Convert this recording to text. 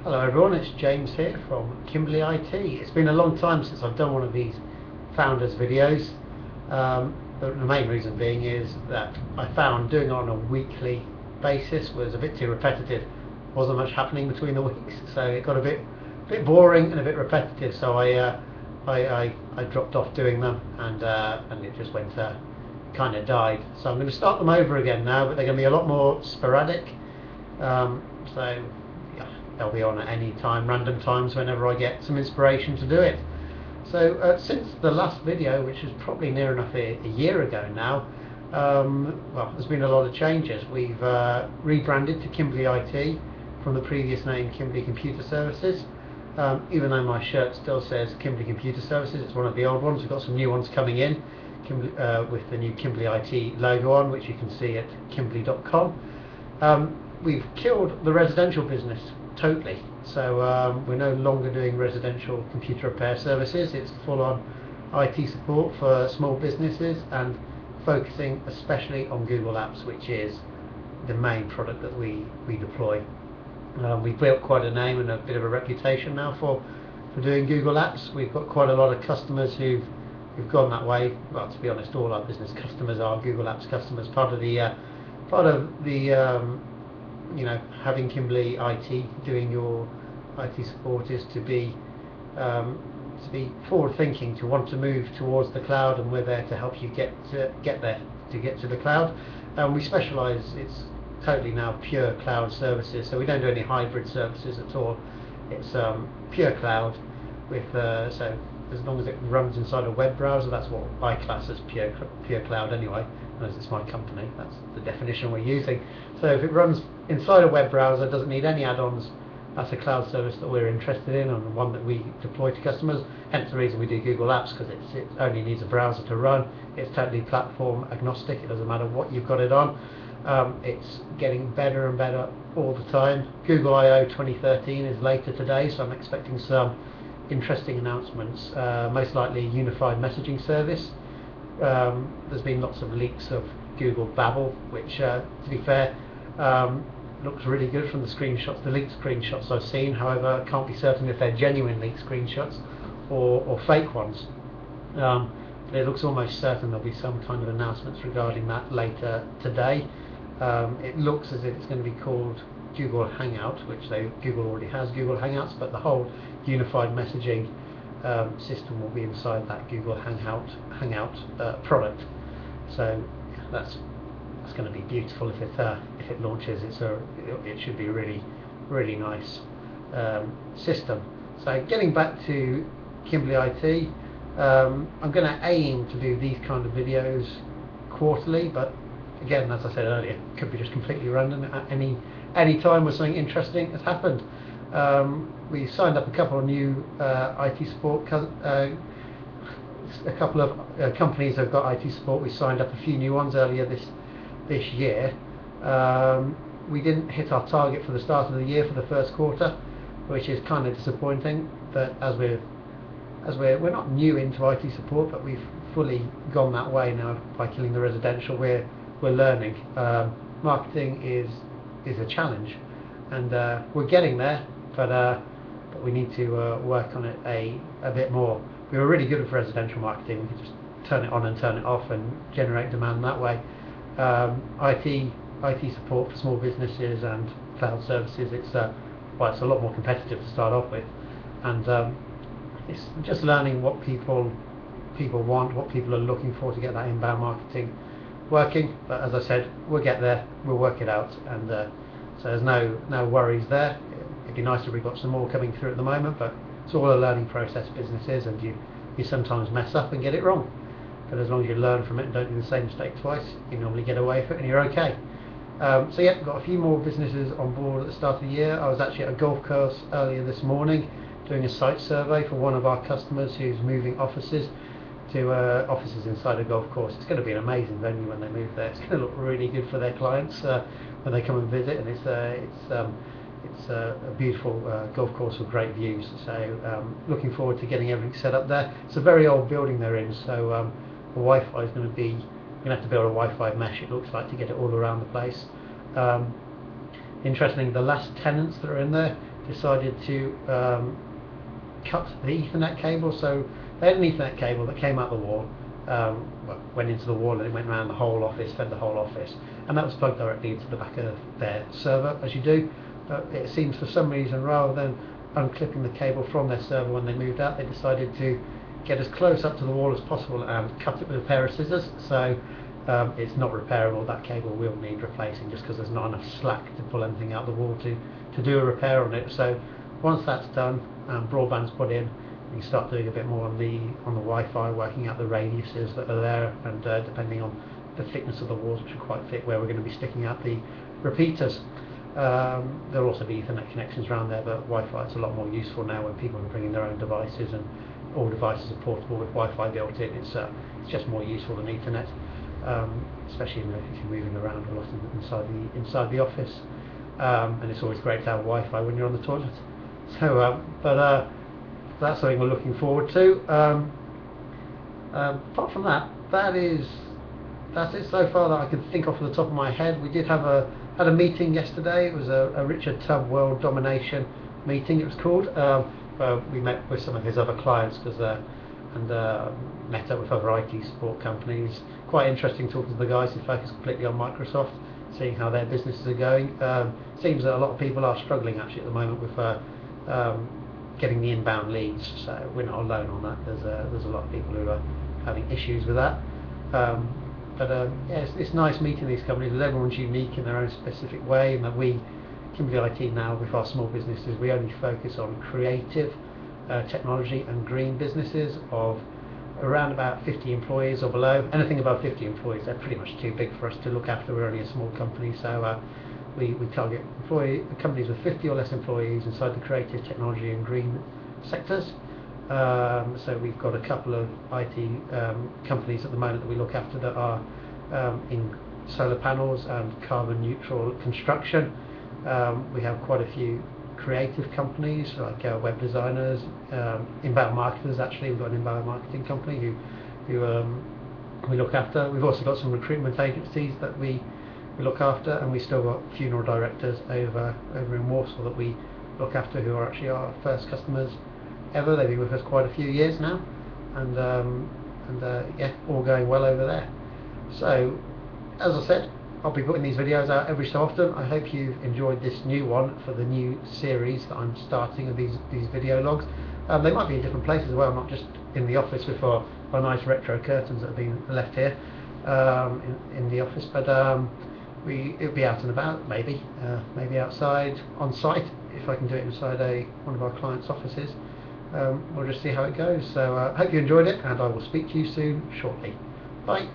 Hello everyone, it's James here from Kimberley IT. It's been a long time since I've done one of these founders videos. The main reason being is that I found doing it on a weekly basis was a bit too repetitive. Wasn't much happening between the weeks, so it got a bit boring and a bit repetitive. So I dropped off doing them, and it just went kind of died. So I'm going to start them over again now, but they're going to be a lot more sporadic. So yeah, they'll be on at any time, random times whenever I get some inspiration to do it. So since the last video, which is probably near enough a year ago now, well, there's been a lot of changes. We've rebranded to Kimberley IT from the previous name Kimberley Computer Services. Even though my shirt still says Kimberley Computer Services, it's one of the old ones. We've got some new ones coming in with the new Kimberley IT logo on, which you can see at kimberley.com. We've killed the residential business totally, so we're no longer doing residential computer repair services. It's full-on IT support for small businesses and focusing especially on Google Apps, which is the main product that we deploy. We've built quite a name and a bit of a reputation now for doing Google Apps. We've got quite a lot of customers who've gone that way. Well, to be honest, all our business customers are Google Apps customers. Part of the you know, having Kimberley IT doing your IT support is to be forward thinking, to want to move towards the cloud, and we're there to help you get to the cloud. We specialise, it's totally now pure cloud services, so we don't do any hybrid services at all. It's pure cloud with so as long as it runs inside a web browser, that's what I class as pure cloud anyway, as it's my company, that's the definition we're using. So if it runs inside a web browser, doesn't need any add-ons, that's a cloud service that we're interested in and one that we deploy to customers. Hence the reason we do Google Apps, because it only needs a browser to run. It's totally platform agnostic, it doesn't matter what you've got it on. It's getting better and better all the time. Google I/O 2013 is later today, so I'm expecting some interesting announcements, most likely a unified messaging service. There's been lots of leaks of Google Babel, which to be fair looks really good from the screenshots, the leaked screenshots I've seen. However, I can't be certain if they're genuine leaked screenshots or fake ones. But it looks almost certain there'll be some kind of announcements regarding that later today. It looks as if it's going to be called Google Hangout, which Google already has Google Hangouts, but the whole unified messaging system will be inside that Google Hangout product. So that's going to be beautiful if it launches. It should be a really nice system. So getting back to Kimberley IT, I'm going to aim to do these kind of videos quarterly, but again, as I said earlier, it could be just completely random at any time where something interesting has happened. We signed up a couple of new IT support. A couple of companies have got IT support. We signed up a few new ones earlier this year. We didn't hit our target for the start of the year for the first quarter, which is kind of disappointing. But as we're not new into IT support, but we've fully gone that way now by killing the residential. We're learning. Marketing is a challenge, and we're getting there, but we need to work on it a bit more. We were really good at residential marketing. We could just turn it on and turn it off and generate demand that way. IT support for small businesses and cloud services, it's a lot more competitive to start off with, and it's just learning what people want, what people are looking for to get that inbound marketing working. But as I said, we'll get there, we'll work it out, and so there's no worries there. It'd be nice if we got some more coming through at the moment, but it's all a learning process, business is, and you sometimes mess up and get it wrong. But as long as you learn from it and don't do the same mistake twice, you normally get away with it and you're okay. So yeah, we've got a few more businesses on board at the start of the year. I was actually at a golf course earlier this morning doing a site survey for one of our customers who's moving offices to offices inside a golf course. It's going to be an amazing venue when they move there. It's going to look really good for their clients when they come and visit, and it's a beautiful golf course with great views. So looking forward to getting everything set up there. It's a very old building they're in, so the Wi-Fi is going to be, you're going to have to build a Wi-Fi mesh, it looks like, to get it all around the place. Interestingly, the last tenants that are in there, decided to cut the Ethernet cable. So they had an Ethernet cable that came out the wall, went into the wall, and it went around the whole office, fed the whole office, and that was plugged directly into the back of their server, as you do. But it seems for some reason, rather than unclipping the cable from their server when they moved out, they decided to get as close up to the wall as possible and cut it with a pair of scissors. So it's not repairable. That cable will need replacing, just because there's not enough slack to pull anything out the wall to do a repair on it. So once that's done, broadband's put in, you start doing a bit more on the Wi-Fi, working out the radiuses that are there, and depending on the thickness of the walls, which are quite thick, where we're going to be sticking out the repeaters. There'll also be Ethernet connections around there, but Wi-Fi is a lot more useful now when people are bringing their own devices, and all devices are portable with Wi-Fi built in. It's just more useful than Ethernet, especially if you're moving around a lot inside the office. And it's always great to have Wi-Fi when you're on the toilet. So, but that's something we're looking forward to. Apart from that, that's it so far that I can think off the top of my head. We did had a meeting yesterday. It was a Richard Tubb World Domination meeting, it was called. We met with some of his other clients and met up with other IT support companies. Quite interesting talking to the guys who focus completely on Microsoft, seeing how their businesses are going. Seems that a lot of people are struggling actually at the moment with getting the inbound leads, so we're not alone on that. There's a lot of people who are having issues with that. But yeah, it's nice meeting these companies, because everyone's unique in their own specific way, and that we, Kimberley IT now, with our small businesses, we only focus on creative technology and green businesses of around about 50 employees or below. Anything above 50 employees, they're pretty much too big for us to look after. We're only a small company, so we target companies with 50 or less employees inside the creative technology and green sectors. So we've got a couple of IT companies at the moment that we look after that are in solar panels and carbon neutral construction. We have quite a few creative companies like web designers, inbound marketers. Actually, we've got an inbound marketing company who we look after. We've also got some recruitment agencies that we look after, and we still got funeral directors over in Warsaw that we look after, who are actually our first customers ever. They've been with us quite a few years now, and yeah, all going well over there. So, as I said, I'll be putting these videos out every so often. I hope you've enjoyed this new one for the new series that I'm starting of these video logs. They might be in different places as well, not just in the office with our nice retro curtains that have been left here in the office, but it'll be out and about, maybe outside, on site, if I can do it inside one of our clients' offices. We'll just see how it goes. So I hope you enjoyed it, and I will speak to you soon, shortly. Bye.